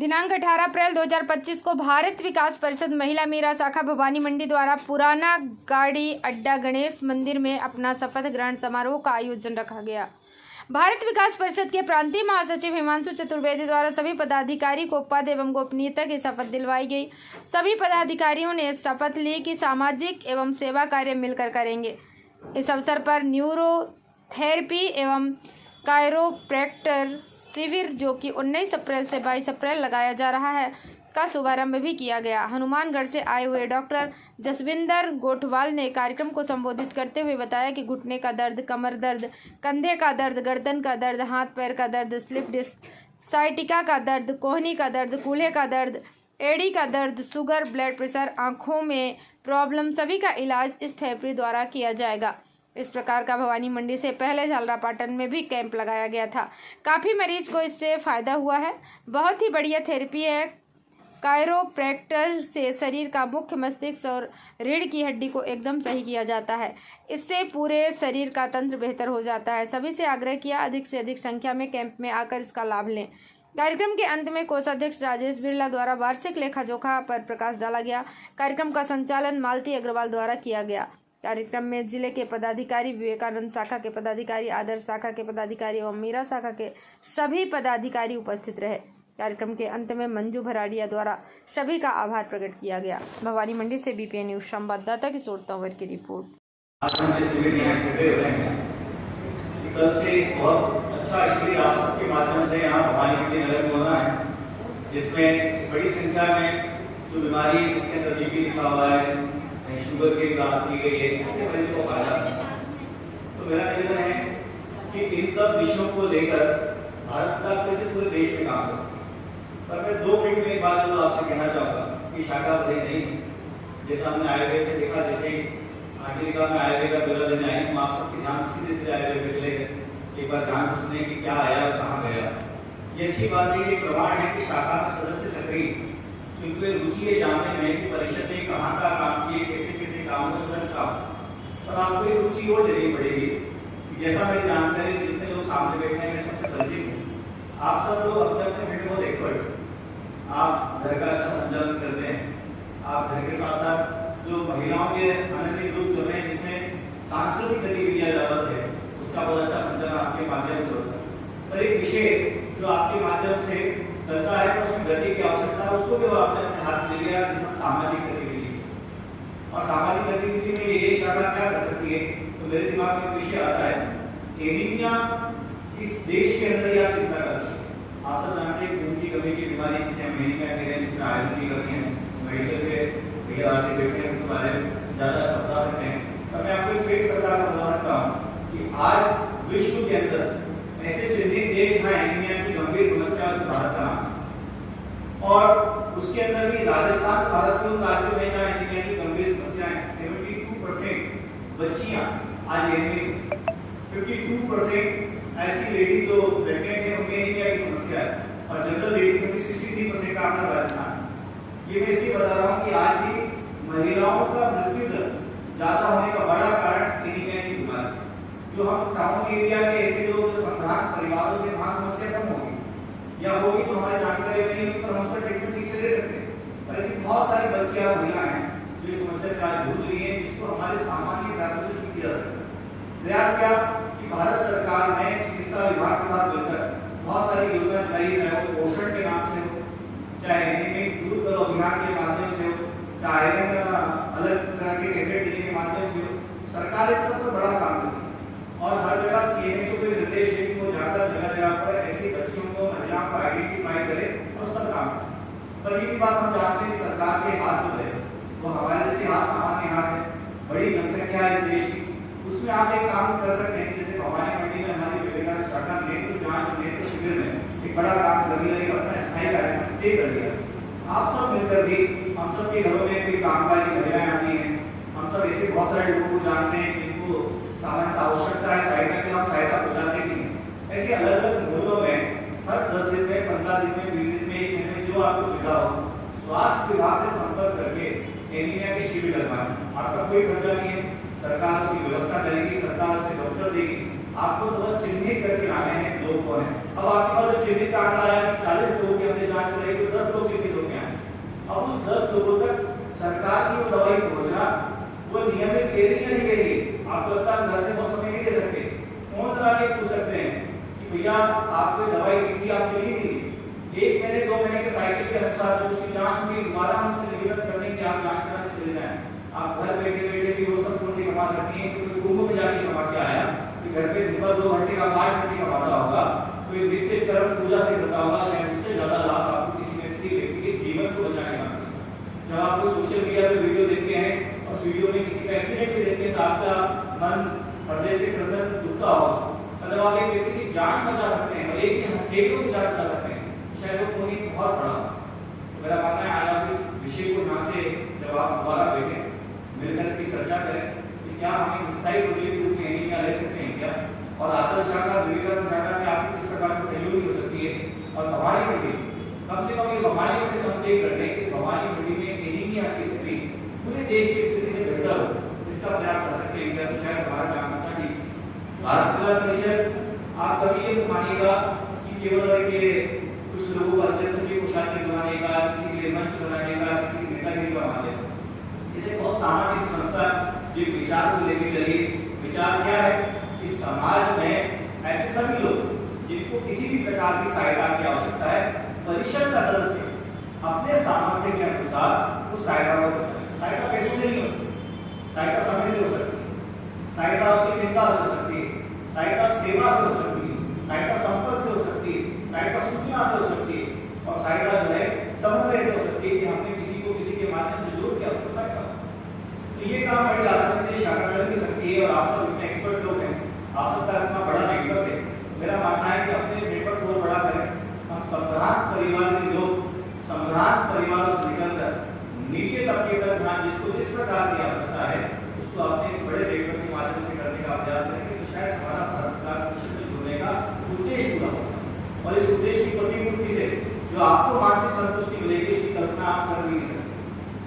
दिनांक 18 अप्रैल 2025 को भारत विकास परिषद महिला मीरा शाखा भवानी मंडी द्वारा पुराना गाड़ी अड्डा गणेश मंदिर में अपना शपथ ग्रहण समारोह का आयोजन रखा गया। भारत विकास परिषद के प्रांतीय महासचिव हिमांशु चतुर्वेदी द्वारा सभी पदाधिकारी को पद एवं गोपनीयता की शपथ दिलवाई गई। सभी पदाधिकारियों ने शपथ ली कि सामाजिक एवं सेवा कार्य मिलकर करेंगे। इस अवसर पर न्यूरोथेरेपी एवं कायरोप्रैक्टर शिविर जो कि 19 अप्रैल से 22 अप्रैल लगाया जा रहा है का शुभारंभ भी किया गया। हनुमानगढ़ से आए हुए डॉक्टर जसविंदर गोठवाल ने कार्यक्रम को संबोधित करते हुए बताया कि घुटने का दर्द, कमर दर्द, कंधे का दर्द, गर्दन का दर्द, हाथ पैर का दर्द, स्लिप डिस्क, साइटिका का दर्द, कोहनी का दर्द, कूल्हे का दर्द, एड़ी का दर्द, शुगर, ब्लड प्रेशर, आँखों में प्रॉब्लम, सभी का इलाज इस थेरेपी द्वारा किया जाएगा। इस प्रकार का भवानी मंडी से पहले झालरापाटन में भी कैंप लगाया गया था। काफ़ी मरीज को इससे फ़ायदा हुआ है। बहुत ही बढ़िया थेरेपी है। कायरोप्रैक्टर से शरीर का मुख्य, मस्तिष्क और रीढ़ की हड्डी को एकदम सही किया जाता है। इससे पूरे शरीर का तंत्र बेहतर हो जाता है। सभी से आग्रह किया अधिक से अधिक संख्या में कैंप में आकर इसका लाभ लें। कार्यक्रम के अंत में कोषाध्यक्ष राजेश बिरला द्वारा वार्षिक लेखा जोखा पर प्रकाश डाला गया। कार्यक्रम का संचालन मालती अग्रवाल द्वारा किया गया। कार्यक्रम में जिले के पदाधिकारी, विवेकानंद शाखा के पदाधिकारी, आदर्श शाखा के पदाधिकारी एवं मीरा शाखा के सभी पदाधिकारी उपस्थित रहे। कार्यक्रम के अंत में मंजू भराड़िया द्वारा सभी का आभार प्रकट किया गया। भवानी मंडी से बीपीएन न्यूज संवाददाता किशोर तंवर की रिपोर्ट। कल से बहुत अच्छा शिविर आप सबके माध्यम से यहाँ भवानी मंडी नगर में होना है, जिसमें बड़ी संख्या में जो बीमारी जिसके अंदर बीपी लिखा हुआ है, शुगर की बात की गई है, इससे मरीजों को फायदा। तो मेरा निवेदन है कि इन सब विषयों को लेकर भारत विकास परिषद पूरे देश में काम करे। पर मैं 2 मिनट में एक बात जरूर आपसे कहना चाहूँगा कि शाखा बदली नहीं है। जैसा हमने आयुर्वेद से देखा, जैसे अमेरिका में आयुर्वेद का ब्यूरो देने आई, आप सबके ध्यान सीधे आयुर्वेद पे चले गए। एक बार ध्यान से सुने कि क्या आया और कहाँ गया। ये अच्छी बात है, ये प्रमाण है कि शाखा में सदस्य सक्रिय, क्योंकि रुचि है जानने में कि परिषद ने कहाँ का काम किए, कैसे कैसे काम में तुरंत काम। पर आपको एक रुचि और देनी पड़ेगी कि जैसा मेरी जानकारी जितने लोग सामने बैठे हैं मैं सबसे परिचित हूँ। आप सब लोग अपने अपने फील्ड में बहुत एक्सपर्ट, आप घर का अच्छा संचालन करते हैं। आप घर के साथ साथ जो महिलाओं के अनन्य ग्रुप चल रहे हैं जिसमें सांस्कृतिक गतिविधियाँ ज़्यादा है, उसका बहुत अच्छा संचालन आपके माध्यम से होता है। पर एक विषय जो आपके माध्यम से चलता है तो उसमें गति की आवश्यकता है, उसको भी आपने अपने हाथ में लिया, जिसमें सामाजिक गतिविधि। और सामाजिक गतिविधि में ये शाखा क्या कर सकती है, तो मेरे दिमाग में विषय आता है एनीमिया इस देश के अंदर या चिंता का विषय। आप सब जानते हैं खून की कमी की बीमारी जिसे हम एनीमिया कहते हैं, जिसमें आयरन की कमी है। मेडिकल के भैया आके बैठे हैं, उनके बारे में ज़्यादा समझा सकते हैं। तो मैं आपको एक फेक सरकार का बता सकता हूँ कि आज विश्व के अंदर ऐसे चिन्हित देश जहाँ एनीमिया की गंभीर समस्या है, भारत का नाम। और उसके अंदर भी राजस्थान भारत के उन राज्यों में जहाँ एनीमिया की गंभीर समस्या है। 72% बच्चियां आज एनीमिया, 52% ऐसी लेडी जो प्रेग्नेंट है उनमें एनीमिया की समस्या है। और जनरल लेडीज में 63% का आंकड़ा राजस्थान। ये मैं इसलिए बता रहा हूँ कि आज भी महिलाओं का मृत्यु दर ज्यादा होने का बड़ा कारण एनीमिया की बीमारी। जो हम टाउन एरिया के ऐसे लोग जो संतान परिवारों से वहाँ समस्या कम होगी या होगी तो हमारी जानकारी नहीं होगी, पर हम उसका ट्रीटमेंट ठीक से ले सकते हैं। पर ऐसी बहुत सारी बच्चियां महिला हैं जो इस समस्या से आज जूझ रही हैं, जिसको हमारे सामान्य प्रयासों से ठीक किया जा सकता है। प्रयास क्या कि भारत सरकार ने चिकित्सा विभाग के साथ मिलकर बहुत सारी योजना चलाई, चाहे वो पोषण के नाम से हो, चाहे एनीमिक दूर करो अभियान के माध्यम से हो, चाहे अलग तरह के टेबलेट देने के माध्यम से हो। सरकार इस सब पर बड़ा काम करती है और हर जगह सीएमएचओ को निर्देश है कि वो जाकर जगह जगह पर ऐसे बच्चों को, महिलाओं को आइडेंटिफाई करे और उस पर काम करे। पर ये भी बात हम जानते हैं सरकार के हाथ में है, वो हमारे जैसे हाथ सामान्य हाथ है, बड़ी जनसंख्या है देश की, उसमें आप एक काम कर सकते हैं। जैसे भवानी मंडी में हमारी विवेकानंद शाखा नेत्र जांच नेत्र शिविर में एक बड़ा काम कर लिया, एक अपना स्थायी कार्यक्रम तय कर लिया। आप सब मिलकर भी हम सब के घरों में कोई कामकाजी महिलाएं आती हैं, हम सब ऐसे बहुत सारे लोगों को जानते हैं जिनको सामान्य आवश्यकता है सहायता की, हम सहायता पहुंचाते भी हैं। ऐसे अलग अलग मोहल्लों में हर 10 दिन में, 15 दिन में, 20 दिन में, 1 महीने में जो आपको सुविधा हो, स्वास्थ्य विभाग से संपर्क करके एनीमिया के शिविर लगवाएं। आपका कोई खर्चा नहीं है, सरकार उसकी व्यवस्था करेगी, सरकार उसे डॉक्टर देगी। आपको तो बस चिन्हित करके लाने हैं लोग कौन है। अब आपके पास जो चिन्हित का आंकड़ा आया कि 40 लोगों की हमने जांच कराई तो महीने 2 महीने के साइकिल के अनुसार जब उसकी जांच हुई दोबारा हमसे निवेदन करने की आप जांच कराने चले जाएं। आप घर बैठे बैठे भी वो सब पूर्ति कमा सकती हैं, क्योंकि कुंभ में जाके कमा के आया कि घर पे दिन भर 2 घंटे का 5 घंटे कमाता होगा, कोई नित्य कर्म पूजा से करता होगा, शायद उससे ज्यादा लाभ आपको किसी न किसी व्यक्ति के जीवन को बचाने का मिलेगा। जब आप कोई सोशल मीडिया पे वीडियो देखते हैं और उस वीडियो में किसी का एक्सीडेंट भी देखते हैं तो आपका मन हृदय से प्रदर्शन दुखता होगा। अगर आप एक व्यक्ति की जान बचा सकते हैं और एक की सैकड़ों की जान बचा सकते हैं, शायद वो पुण्य बहुत बड़ा। तो मेरा मानना है आज आप इस विषय को यहाँ से जब आप दोबारा बैठें मिलकर इसकी चर्चा करें कि क्या हम एक स्थायी प्रोजेक्ट के रूप में एनीमिया ले सकते हैं क्या, और आदर्श शाखा विवेकानंद शाखा में आपकी किस प्रकार से सहयोगी हो सकती है, और भवानी मंडी कम से कम ये भवानी मंडी हम तय करते हैं कि भवानी मंडी में एनीमिया की स्थिति पूरे देश की स्थिति से बेहतर हो, इसका प्रयास कर सकते हैं क्या, तो शायद हमारा काम करना ठीक। भारत कला परिषद आप कभी ये मानिएगा कि केवल एक कुछ लोगों को अध्यक्ष सचिव कोषाध्यक्ष बनाने का, किसी के लिए मंच बनाने का, किसी की नेतागिरी का माध्यम, ये बहुत सामान्य संस्था जो विचार को लेके चलिए। विचार क्या है कि समाज में ऐसे सभी लोग जिनको किसी भी प्रकार की सहायता की आवश्यकता है, परिषद का सदस्य अपने सामर्थ्य के अनुसार उस सहायता को पहुंचाए। सहायता पैसों से नहीं होती, सहायता समय से हो सकती है, सहायता उसकी चिंता से हो सकती है, सहायता सेवा से हो सकती है, सहायता संपर्क से हो सकती है, सहायता सूचना से हो सकती है, और सहायता जो है समन्वय से हो सकती है कि हमने किसी को किसी के माध्यम से जरूर किया उसको सहायता। तो ये काम बड़ी आसानी से शाखा कर भी सकती है, और आप सब इतने एक्सपर्ट लोग हैं, आप सबका इतना बड़ा नेटवर्क है, मेरा मानना है कि अपने नेटवर्क को बड़ा करें। हम संभ्रांत परिवार के लोग संभ्रांत परिवारों से निकलकर नीचे तबके तक जहाँ जिसको जिस प्रकार की आवश्यकता है उसको अपने इस बड़े नेटवर्क के माध्यम से करने का प्रयास करेंगे, तो शायद हमारा भारत विकास मिशन में जुड़ने का उद्देश्य पूरा होगा। और इस उद्देश्य की प्रतिपूर्ति से जो आपको मानसिक संतुष्टि मिलेगी उसकी कल्पना आप कर भी नहीं सकते।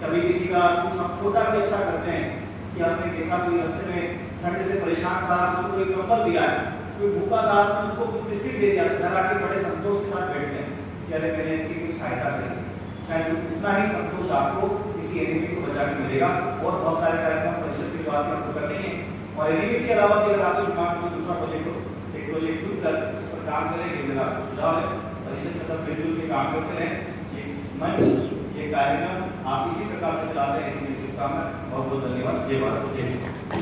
कभी किसी का कुछ हम छोटा भी अच्छा करते हैं कि हमने देखा कोई रास्ते में ठंड से परेशान था, उसको कोई कंबल दिया है, कोई भूखा था, उसको कुछ बिस्किट दे दिया, घर आके बड़े संतोष के साथ बैठते हैं कि अरे मैंने इसकी कुछ सहायता करी। शायद उतना ही संतोष आपको इसी एनीमी को बचा के मिलेगा। और बहुत सारे कार्यक्रम परिषद की बात आपको करनी है, और एनीमी के अलावा अगर आपके दिमाग में दूसरा प्रोजेक्ट हो, एक प्रोजेक्ट चुन कर इस पर काम करेंगे, मेरा आपको सुझाव है। परिषद में सब मिलजुल के काम करते रहें। ये मंच ये कार्यक्रम आप इसी प्रकार से चलाते हैं, इसी शुभकामना। बहुत बहुत धन्यवाद। जय भारत, जय हिंद।